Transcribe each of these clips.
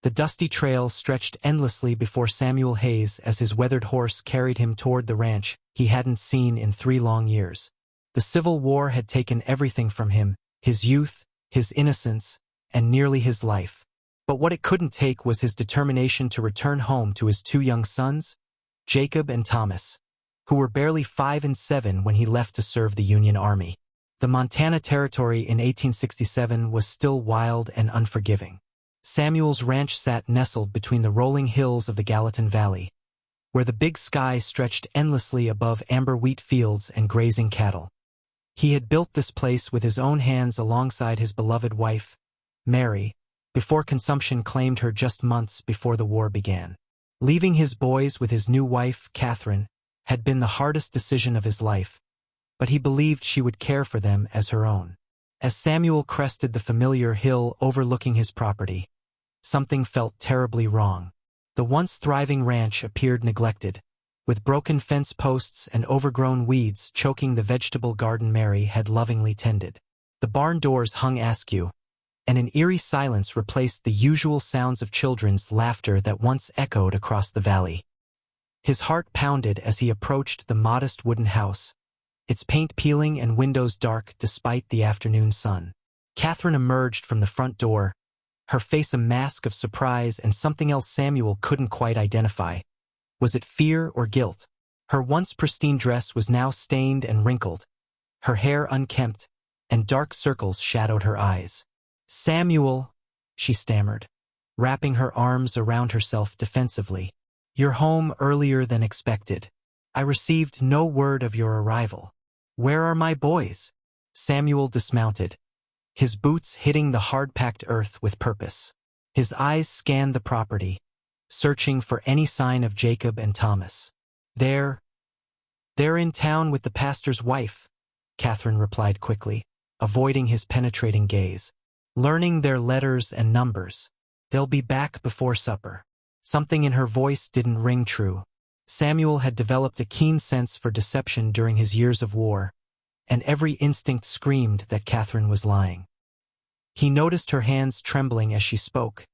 The dusty trail stretched endlessly before Samuel Hayes as his weathered horse carried him toward the ranch he hadn't seen in 3 long years. The Civil War had taken everything from him, his youth, his innocence, and nearly his life. But what it couldn't take was his determination to return home to his 2 young sons, Jacob and Thomas, who were barely 5 and 7 when he left to serve the Union Army. The Montana Territory in 1867 was still wild and unforgiving. Samuel's ranch sat nestled between the rolling hills of the Gallatin Valley, where the big sky stretched endlessly above amber wheat fields and grazing cattle. He had built this place with his own hands alongside his beloved wife, Mary, before consumption claimed her just months before the war began. Leaving his boys with his new wife, Catherine, had been the hardest decision of his life, but he believed she would care for them as her own. As Samuel crested the familiar hill overlooking his property, something felt terribly wrong. The once thriving ranch appeared neglected, with broken fence posts and overgrown weeds choking the vegetable garden Mary had lovingly tended. The barn doors hung askew, and an eerie silence replaced the usual sounds of children's laughter that once echoed across the valley. His heart pounded as he approached the modest wooden house, its paint peeling and windows dark despite the afternoon sun. Catherine emerged from the front door, her face a mask of surprise and something else Samuel couldn't quite identify. Was it fear or guilt? Her once pristine dress was now stained and wrinkled, her hair unkempt, and dark circles shadowed her eyes. "Samuel," she stammered, wrapping her arms around herself defensively. "You're home earlier than expected. I received no word of your arrival. Where are my boys?" Samuel dismounted, his boots hitting the hard-packed earth with purpose. His eyes scanned the property, searching for any sign of Jacob and Thomas. They're in town with the pastor's wife," Catherine replied quickly, avoiding his penetrating gaze. "Learning their letters and numbers. They'll be back before supper." Something in her voice didn't ring true. Samuel had developed a keen sense for deception during his years of war, and every instinct screamed that Catherine was lying. He noticed her hands trembling as she spoke,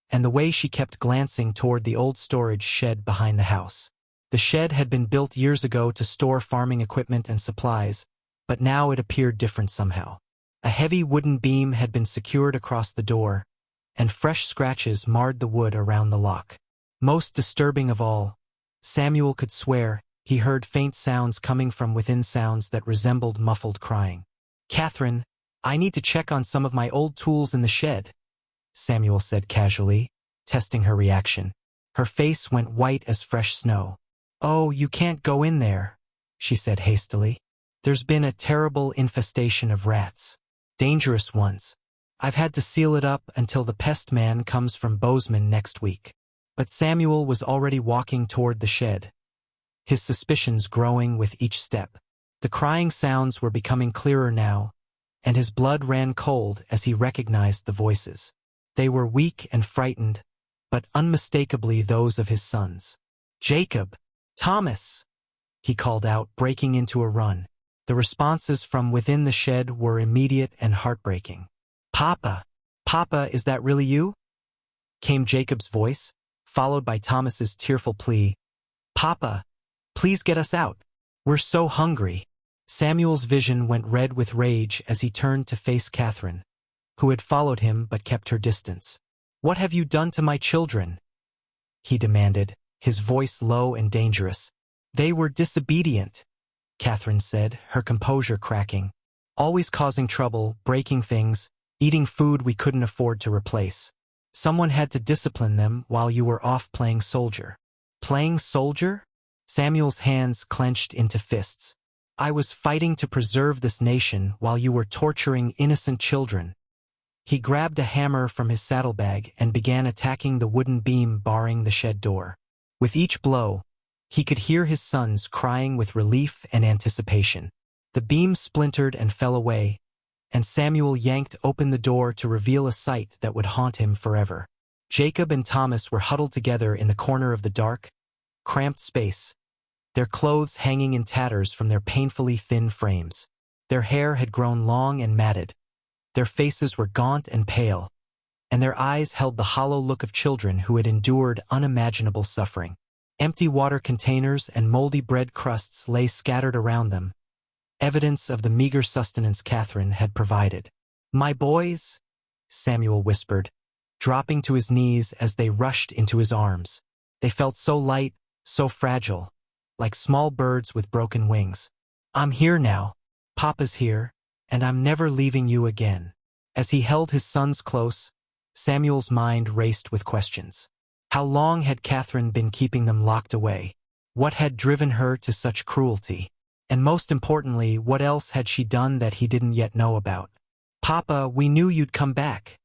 and the way she kept glancing toward the old storage shed behind the house. The shed had been built years ago to store farming equipment and supplies, but now it appeared different somehow. A heavy wooden beam had been secured across the door, and fresh scratches marred the wood around the lock. Most disturbing of all, Samuel could swear he heard faint sounds coming from within, sounds that resembled muffled crying. "Catherine, I need to check on some of my old tools in the shed," Samuel said casually, testing her reaction. Her face went white as fresh snow. "Oh, you can't go in there," she said hastily. "There's been a terrible infestation of rats. Dangerous ones. I've had to seal it up until the pest man comes from Bozeman next week." But Samuel was already walking toward the shed, his suspicions growing with each step. The crying sounds were becoming clearer now, and his blood ran cold as he recognized the voices. They were weak and frightened, but unmistakably those of his sons. "Jacob! Thomas!" he called out, breaking into a run. The responses from within the shed were immediate and heartbreaking. "Papa! Papa, is that really you?" came Jacob's voice, followed by Thomas's tearful plea. "Papa, please get us out. We're so hungry." Samuel's vision went red with rage as he turned to face Catherine, who had followed him but kept her distance. "What have you done to my children?" he demanded, his voice low and dangerous. "They were disobedient," Catherine said, her composure cracking. "Always causing trouble, breaking things, eating food we couldn't afford to replace. Someone had to discipline them while you were off playing soldier." "Playing soldier?" Samuel's hands clenched into fists. "I was fighting to preserve this nation while you were torturing innocent children." He grabbed a hammer from his saddlebag and began attacking the wooden beam barring the shed door. With each blow, he could hear his sons crying with relief and anticipation. The beam splintered and fell away, and Samuel yanked open the door to reveal a sight that would haunt him forever. Jacob and Thomas were huddled together in the corner of the dark, cramped space, their clothes hanging in tatters from their painfully thin frames. Their hair had grown long and matted. Their faces were gaunt and pale, and their eyes held the hollow look of children who had endured unimaginable suffering. Empty water containers and moldy bread crusts lay scattered around them, evidence of the meager sustenance Catherine had provided. "My boys," Samuel whispered, dropping to his knees as they rushed into his arms. They felt so light, so fragile, like small birds with broken wings. "I'm here now. Papa's here, and I'm never leaving you again." As he held his sons close, Samuel's mind raced with questions. How long had Catherine been keeping them locked away? What had driven her to such cruelty? And most importantly, what else had she done that he didn't yet know about? "Papa, we knew you'd come back,"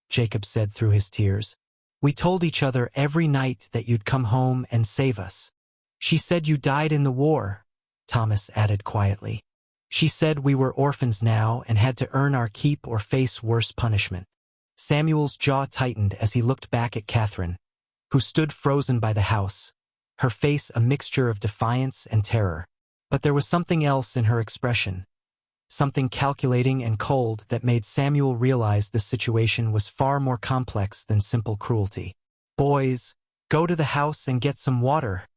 Jacob said through his tears. "We told each other every night that you'd come home and save us." "She said you died in the war," Thomas added quietly. "She said we were orphans now and had to earn our keep or face worse punishment." Samuel's jaw tightened as he looked back at Catherine, who stood frozen by the house, her face a mixture of defiance and terror. But there was something else in her expression, something calculating and cold that made Samuel realize the situation was far more complex than simple cruelty. "Boys, go to the house and get some water,"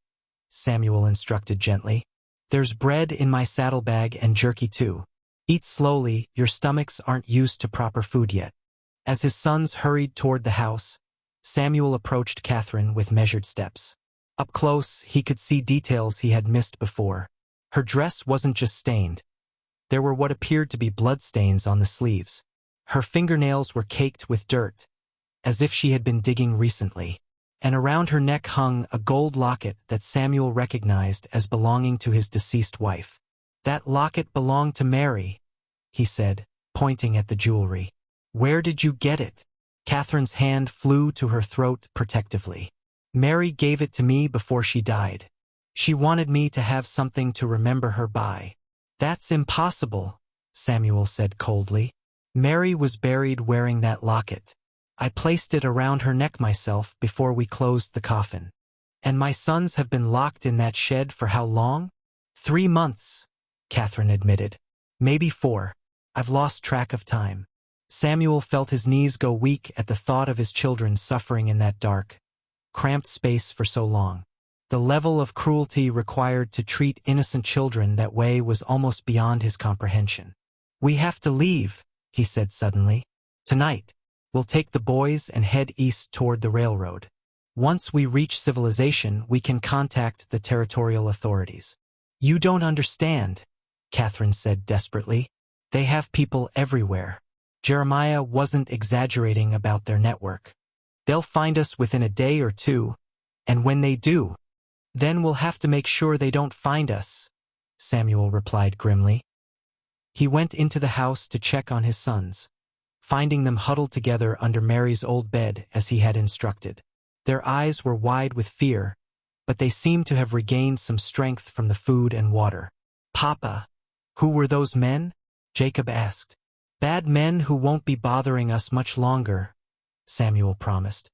Samuel instructed gently. "There's bread in my saddlebag and jerky too. Eat slowly, your stomachs aren't used to proper food yet." As his sons hurried toward the house, Samuel approached Catherine with measured steps. Up close, he could see details he had missed before. Her dress wasn't just stained. There were what appeared to be bloodstains on the sleeves. Her fingernails were caked with dirt, as if she had been digging recently. And around her neck hung a gold locket that Samuel recognized as belonging to his deceased wife. "That locket belonged to Mary," he said, pointing at the jewelry. "Where did you get it?" Catherine's hand flew to her throat protectively. "Mary gave it to me before she died. She wanted me to have something to remember her by." "That's impossible," Samuel said coldly. "Mary was buried wearing that locket. I placed it around her neck myself before we closed the coffin. And my sons have been locked in that shed for how long?" "3 months," Catherine admitted. "Maybe 4. I've lost track of time." Samuel felt his knees go weak at the thought of his children suffering in that dark, cramped space for so long. The level of cruelty required to treat innocent children that way was almost beyond his comprehension. "We have to leave," he said suddenly. "Tonight. We'll take the boys and head east toward the railroad. Once we reach civilization, we can contact the territorial authorities." "You don't understand," Catherine said desperately. "They have people everywhere." Jeremiah wasn't exaggerating about their network. "They'll find us within a day or 2, and when they do, then we'll have to make sure they don't find us," Samuel replied grimly. He went into the house to check on his sons, finding them huddled together under Mary's old bed as he had instructed. Their eyes were wide with fear, but they seemed to have regained some strength from the food and water. "Papa, who were those men?" Jacob asked. "Bad men who won't be bothering us much longer," Samuel promised.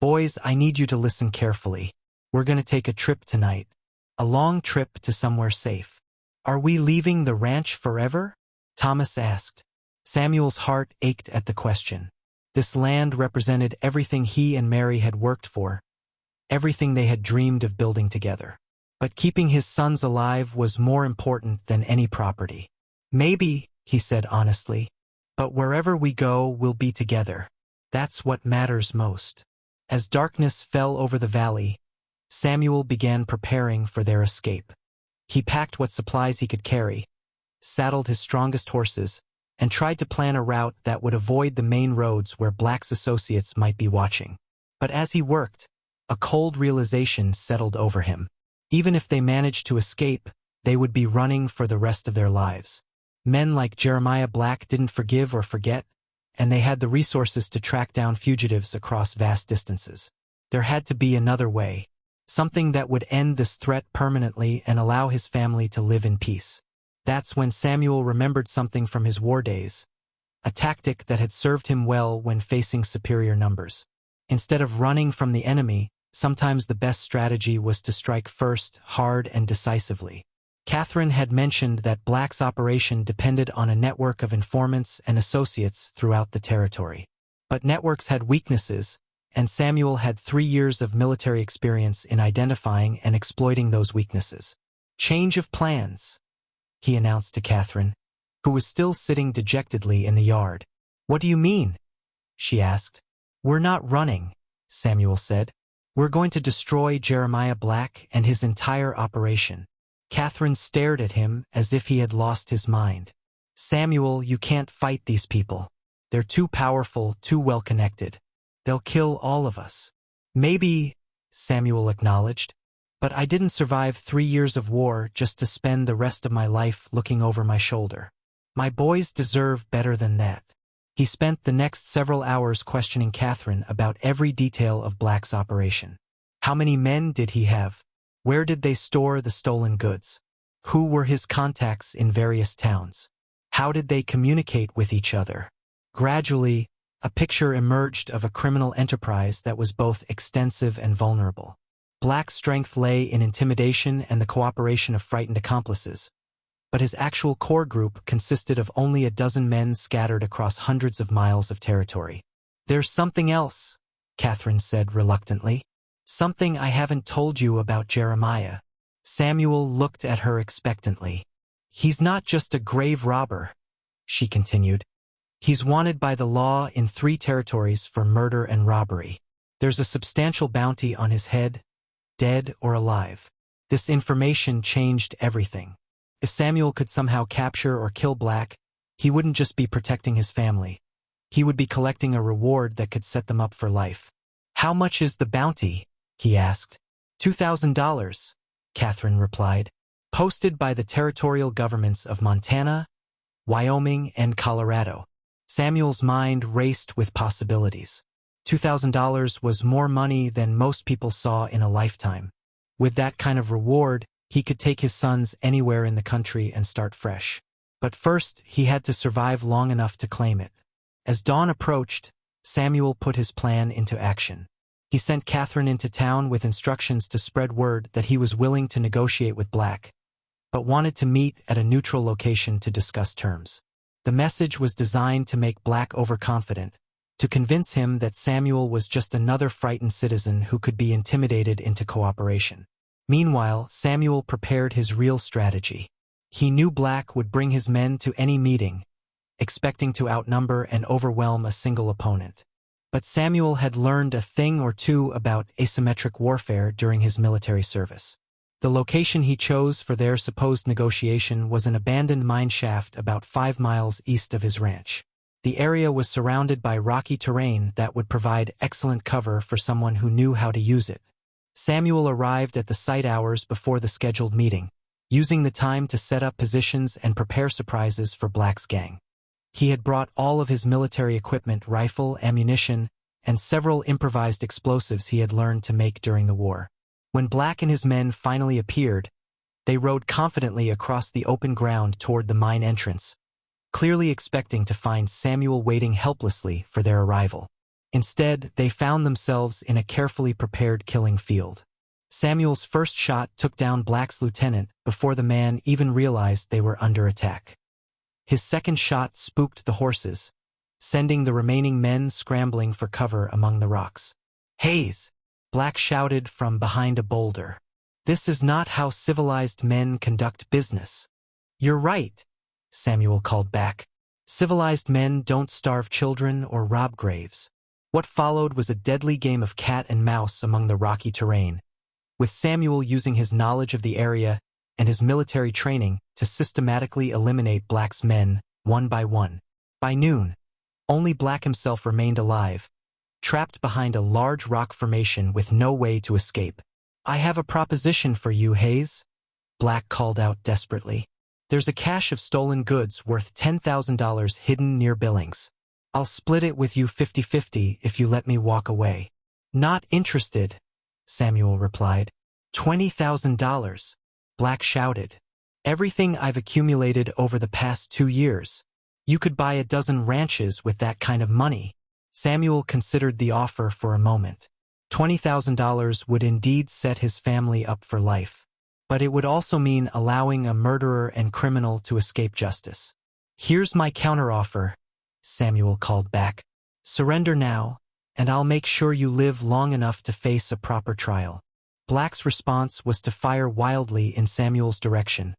"Boys, I need you to listen carefully. We're going to take a trip tonight. A long trip to somewhere safe." "Are we leaving the ranch forever?" Thomas asked. Samuel's heart ached at the question. This land represented everything he and Mary had worked for, everything they had dreamed of building together. But keeping his sons alive was more important than any property. "Maybe," he said honestly, "but wherever we go, we'll be together. That's what matters most." As darkness fell over the valley, Samuel began preparing for their escape. He packed what supplies he could carry, saddled his strongest horses, and tried to plan a route that would avoid the main roads where Black's associates might be watching. But as he worked, a cold realization settled over him. Even if they managed to escape, they would be running for the rest of their lives. Men like Jeremiah Black didn't forgive or forget, and they had the resources to track down fugitives across vast distances. There had to be another way, something that would end this threat permanently and allow his family to live in peace. That's when Samuel remembered something from his war days, a tactic that had served him well when facing superior numbers. Instead of running from the enemy, sometimes the best strategy was to strike first, hard and decisively. Catherine had mentioned that Black's operation depended on a network of informants and associates throughout the territory. But networks had weaknesses, and Samuel had 3 years of military experience in identifying and exploiting those weaknesses. "Change of plans," he announced to Catherine, who was still sitting dejectedly in the yard. "What do you mean?" she asked. "We're not running," Samuel said. "We're going to destroy Jeremiah Black and his entire operation." Catherine stared at him as if he had lost his mind. "Samuel, you can't fight these people. They're too powerful, too well-connected. They'll kill all of us." "Maybe," Samuel acknowledged, "but I didn't survive 3 years of war just to spend the rest of my life looking over my shoulder. My boys deserve better than that." He spent the next several hours questioning Catherine about every detail of Black's operation. How many men did he have? Where did they store the stolen goods? Who were his contacts in various towns? How did they communicate with each other? Gradually, a picture emerged of a criminal enterprise that was both extensive and vulnerable. Black's strength lay in intimidation and the cooperation of frightened accomplices, but his actual core group consisted of only a dozen men scattered across hundreds of miles of territory. "There's something else," Catherine said reluctantly. "Something I haven't told you about Jeremiah." Samuel looked at her expectantly. "He's not just a grave robber," she continued. "He's wanted by the law in 3 territories for murder and robbery. There's a substantial bounty on his head, dead or alive." This information changed everything. If Samuel could somehow capture or kill Black, he wouldn't just be protecting his family. He would be collecting a reward that could set them up for life. "How much is the bounty?" he asked. $2,000, Catherine replied, "posted by the territorial governments of Montana, Wyoming, and Colorado." Samuel's mind raced with possibilities. $2,000 was more money than most people saw in a lifetime. With that kind of reward, he could take his sons anywhere in the country and start fresh. But first, he had to survive long enough to claim it. As dawn approached, Samuel put his plan into action. He sent Catherine into town with instructions to spread word that he was willing to negotiate with Black, but wanted to meet at a neutral location to discuss terms. The message was designed to make Black overconfident, to convince him that Samuel was just another frightened citizen who could be intimidated into cooperation. Meanwhile, Samuel prepared his real strategy. He knew Black would bring his men to any meeting, expecting to outnumber and overwhelm a single opponent. But Samuel had learned a thing or two about asymmetric warfare during his military service. The location he chose for their supposed negotiation was an abandoned mine shaft about 5 miles east of his ranch. The area was surrounded by rocky terrain that would provide excellent cover for someone who knew how to use it. Samuel arrived at the site hours before the scheduled meeting, using the time to set up positions and prepare surprises for Black's gang. He had brought all of his military equipment, rifle, ammunition, and several improvised explosives he had learned to make during the war. When Black and his men finally appeared, they rode confidently across the open ground toward the mine entrance, clearly expecting to find Samuel waiting helplessly for their arrival. Instead, they found themselves in a carefully prepared killing field. Samuel's first shot took down Black's lieutenant before the man even realized they were under attack. His second shot spooked the horses, sending the remaining men scrambling for cover among the rocks. "Hayes!" Black shouted from behind a boulder. "This is not how civilized men conduct business." "You're right," Samuel called back. "Civilized men don't starve children or rob graves." What followed was a deadly game of cat and mouse among the rocky terrain, with Samuel using his knowledge of the area and his military training to systematically eliminate Black's men, one by one. By noon, only Black himself remained alive, trapped behind a large rock formation with no way to escape. "I have a proposition for you, Hayes," Black called out desperately. "There's a cache of stolen goods worth $10,000 hidden near Billings. I'll split it with you 50-50 if you let me walk away." "Not interested," Samuel replied. $20,000, Black shouted. "Everything I've accumulated over the past 2 years. You could buy a dozen ranches with that kind of money." Samuel considered the offer for a moment. $20,000 would indeed set his family up for life, but it would also mean allowing a murderer and criminal to escape justice. "Here's my counteroffer," Samuel called back. Surrender now, and I'll make sure you live long enough to face a proper trial. Black's response was to fire wildly in Samuel's direction,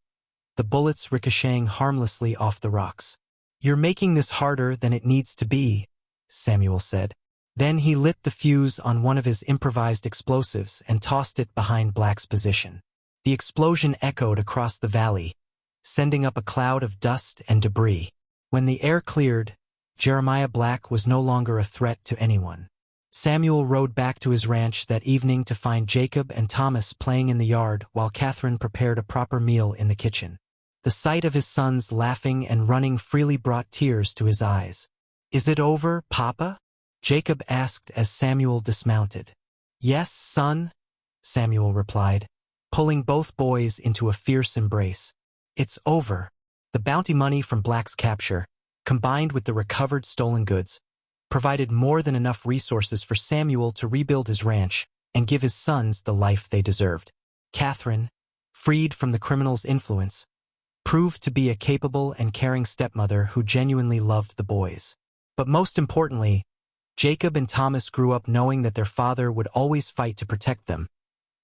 the bullets ricocheting harmlessly off the rocks. "You're making this harder than it needs to be," Samuel said. Then he lit the fuse on one of his improvised explosives and tossed it behind Black's position. The explosion echoed across the valley, sending up a cloud of dust and debris. When the air cleared, Jeremiah Black was no longer a threat to anyone. Samuel rode back to his ranch that evening to find Jacob and Thomas playing in the yard while Catherine prepared a proper meal in the kitchen. The sight of his sons laughing and running freely brought tears to his eyes. "Is it over, Papa?" Jacob asked as Samuel dismounted. "Yes, son," Samuel replied, pulling both boys into a fierce embrace. "It's over." The bounty money from Black's capture, combined with the recovered stolen goods, provided more than enough resources for Samuel to rebuild his ranch and give his sons the life they deserved. Catherine, freed from the criminal's influence, proved to be a capable and caring stepmother who genuinely loved the boys. But most importantly, Jacob and Thomas grew up knowing that their father would always fight to protect them,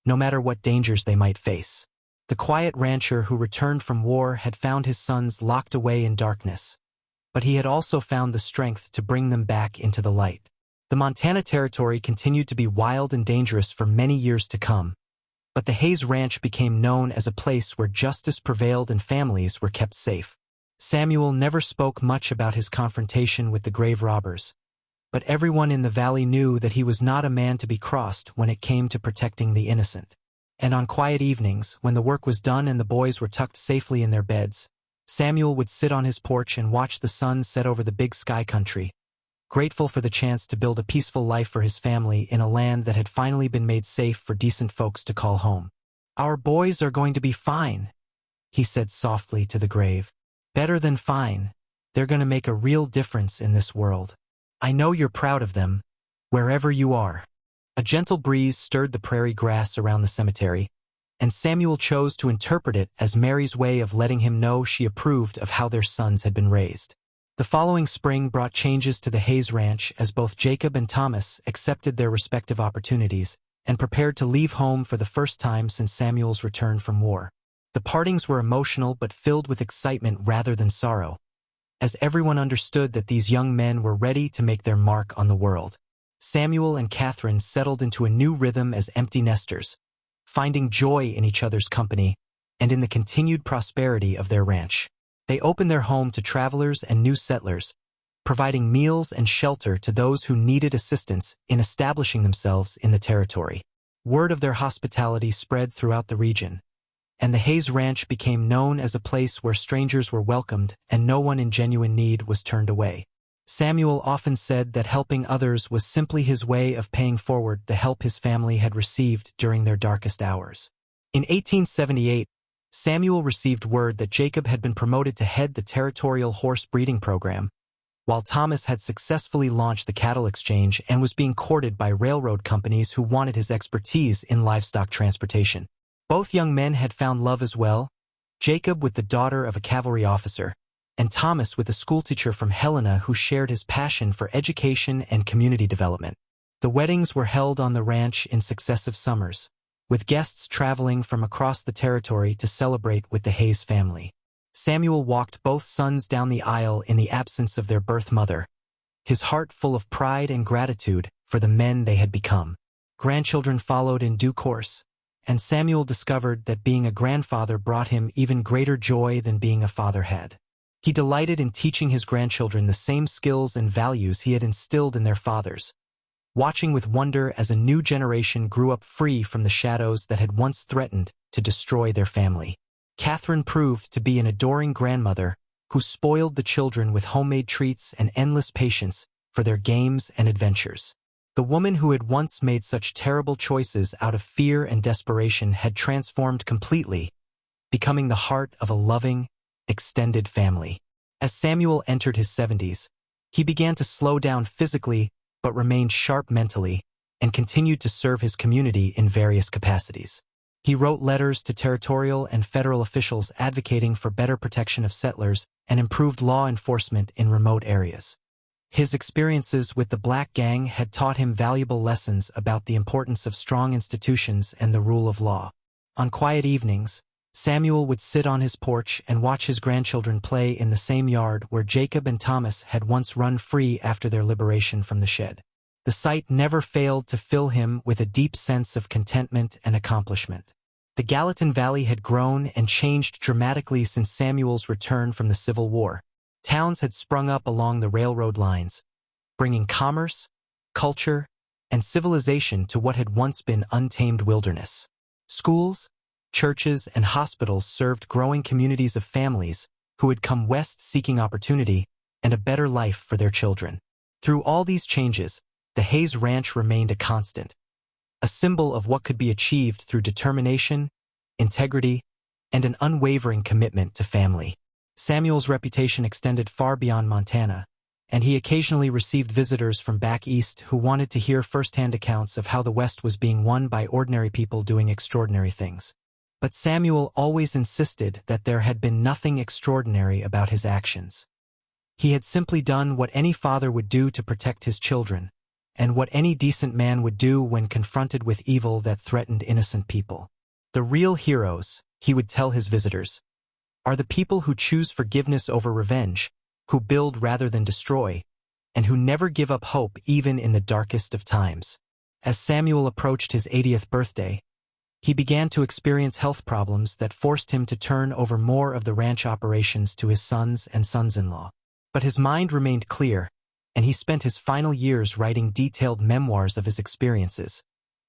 no matter what dangers they might face. The quiet rancher who returned from war had found his sons locked away in darkness, but he had also found the strength to bring them back into the light. The Montana Territory continued to be wild and dangerous for many years to come, but the Hayes Ranch became known as a place where justice prevailed and families were kept safe. Samuel never spoke much about his confrontation with the grave robbers, but everyone in the valley knew that he was not a man to be crossed when it came to protecting the innocent. And on quiet evenings, when the work was done and the boys were tucked safely in their beds, Samuel would sit on his porch and watch the sun set over the big sky country, grateful for the chance to build a peaceful life for his family in a land that had finally been made safe for decent folks to call home. "Our boys are going to be fine," he said softly to the grave. "Better than fine. They're going to make a real difference in this world. I know you're proud of them, wherever you are." A gentle breeze stirred the prairie grass around the cemetery, and Samuel chose to interpret it as Mary's way of letting him know she approved of how their sons had been raised. The following spring brought changes to the Hayes Ranch as both Jacob and Thomas accepted their respective opportunities and prepared to leave home for the first time since Samuel's return from war. The partings were emotional but filled with excitement rather than sorrow, as everyone understood that these young men were ready to make their mark on the world. Samuel and Catherine settled into a new rhythm as empty nesters, finding joy in each other's company and in the continued prosperity of their ranch. They opened their home to travelers and new settlers, providing meals and shelter to those who needed assistance in establishing themselves in the territory. Word of their hospitality spread throughout the region, and the Hayes Ranch became known as a place where strangers were welcomed and no one in genuine need was turned away. Samuel often said that helping others was simply his way of paying forward the help his family had received during their darkest hours. In 1878, Samuel received word that Jacob had been promoted to head the territorial horse breeding program, while Thomas had successfully launched the cattle exchange and was being courted by railroad companies who wanted his expertise in livestock transportation. Both young men had found love as well, Jacob with the daughter of a cavalry officer, and Thomas with a schoolteacher from Helena who shared his passion for education and community development. The weddings were held on the ranch in successive summers, with guests traveling from across the territory to celebrate with the Hayes family. Samuel walked both sons down the aisle in the absence of their birth mother, his heart full of pride and gratitude for the men they had become. Grandchildren followed in due course, and Samuel discovered that being a grandfather brought him even greater joy than being a father had. He delighted in teaching his grandchildren the same skills and values he had instilled in their fathers, watching with wonder as a new generation grew up free from the shadows that had once threatened to destroy their family. Catherine proved to be an adoring grandmother who spoiled the children with homemade treats and endless patience for their games and adventures. The woman who had once made such terrible choices out of fear and desperation had transformed completely, becoming the heart of a loving, extended family. As Samuel entered his 70s, he began to slow down physically but remained sharp mentally and continued to serve his community in various capacities. He wrote letters to territorial and federal officials advocating for better protection of settlers and improved law enforcement in remote areas. His experiences with the Black Gang had taught him valuable lessons about the importance of strong institutions and the rule of law. On quiet evenings, Samuel would sit on his porch and watch his grandchildren play in the same yard where Jacob and Thomas had once run free after their liberation from the shed. The sight never failed to fill him with a deep sense of contentment and accomplishment. The Gallatin Valley had grown and changed dramatically since Samuel's return from the Civil War. Towns had sprung up along the railroad lines, bringing commerce, culture, and civilization to what had once been untamed wilderness. Schools, churches, and hospitals served growing communities of families who had come west seeking opportunity and a better life for their children. Through all these changes, the Hayes Ranch remained a constant, a symbol of what could be achieved through determination, integrity, and an unwavering commitment to family. Samuel's reputation extended far beyond Montana, and he occasionally received visitors from back east who wanted to hear first-hand accounts of how the West was being won by ordinary people doing extraordinary things. But Samuel always insisted that there had been nothing extraordinary about his actions. He had simply done what any father would do to protect his children, and what any decent man would do when confronted with evil that threatened innocent people. The real heroes, he would tell his visitors, are the people who choose forgiveness over revenge, who build rather than destroy, and who never give up hope even in the darkest of times. As Samuel approached his 80th birthday, he began to experience health problems that forced him to turn over more of the ranch operations to his sons and sons-in-law. But his mind remained clear, and he spent his final years writing detailed memoirs of his experiences,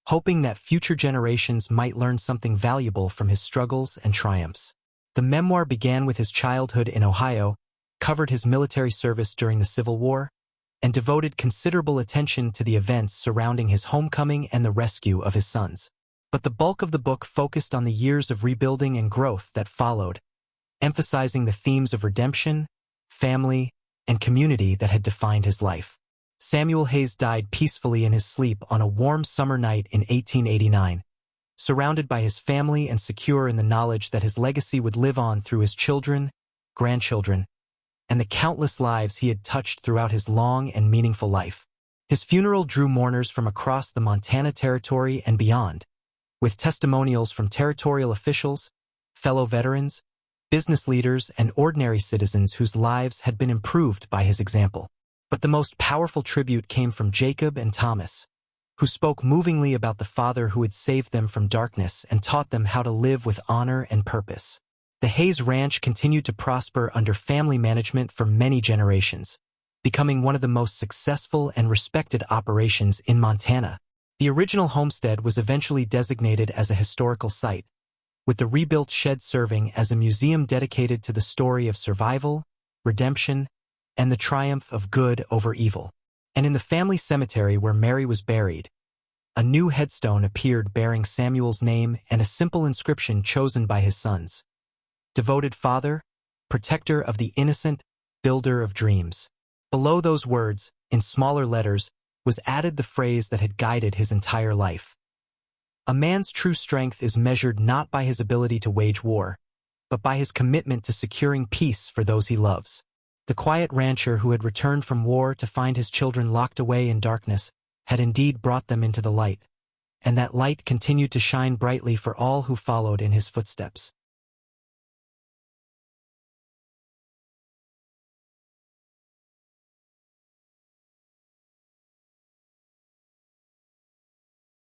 hoping that future generations might learn something valuable from his struggles and triumphs. The memoir began with his childhood in Ohio, covered his military service during the Civil War, and devoted considerable attention to the events surrounding his homecoming and the rescue of his sons. But the bulk of the book focused on the years of rebuilding and growth that followed, emphasizing the themes of redemption, family, and community that had defined his life. Samuel Hayes died peacefully in his sleep on a warm summer night in 1889, surrounded by his family and secure in the knowledge that his legacy would live on through his children, grandchildren, and the countless lives he had touched throughout his long and meaningful life. His funeral drew mourners from across the Montana Territory and beyond, with testimonials from territorial officials, fellow veterans, business leaders, and ordinary citizens whose lives had been improved by his example. But the most powerful tribute came from Jacob and Thomas, who spoke movingly about the Father who had saved them from darkness and taught them how to live with honor and purpose. The Hayes Ranch continued to prosper under family management for many generations, becoming one of the most successful and respected operations in Montana. The original homestead was eventually designated as a historical site, with the rebuilt shed serving as a museum dedicated to the story of survival, redemption, and the triumph of good over evil. And in the family cemetery where Mary was buried, a new headstone appeared bearing Samuel's name and a simple inscription chosen by his sons: Devoted Father, Protector of the Innocent, Builder of Dreams. Below those words, in smaller letters, was added the phrase that had guided his entire life: A man's true strength is measured not by his ability to wage war, but by his commitment to securing peace for those he loves. The quiet rancher who had returned from war to find his children locked away in darkness had indeed brought them into the light, and that light continued to shine brightly for all who followed in his footsteps.